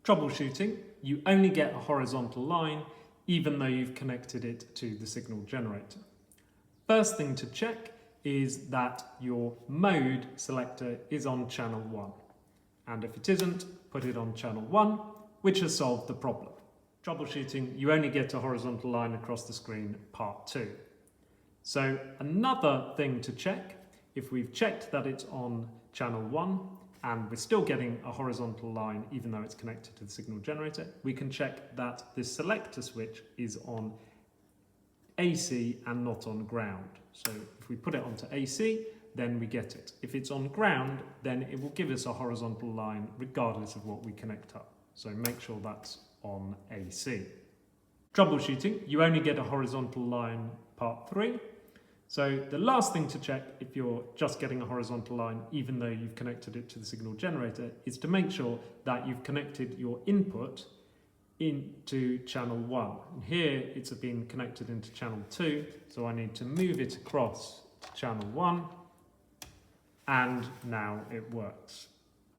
Troubleshooting, you only get a horizontal line even though you've connected it to the signal generator. First thing to check is that your mode selector is on channel 1. And if it isn't, put it on channel 1, which has solved the problem. Troubleshooting, you only get a horizontal line across the screen, part 2. So another thing to check, if we've checked that it's on channel 1 and we're still getting a horizontal line even though it's connected to the signal generator, we can check that this selector switch is on AC and not on ground. So if we put it onto AC, then we get it. If it's on ground, then it will give us a horizontal line regardless of what we connect up. So make sure that's on AC. Troubleshooting, you only get a horizontal line, part 3. So the last thing to check if you're just getting a horizontal line even though you've connected it to the signal generator is to make sure that you've connected your input into channel 1. And here it's been connected into channel 2, so I need to move it across to channel 1, and now it works.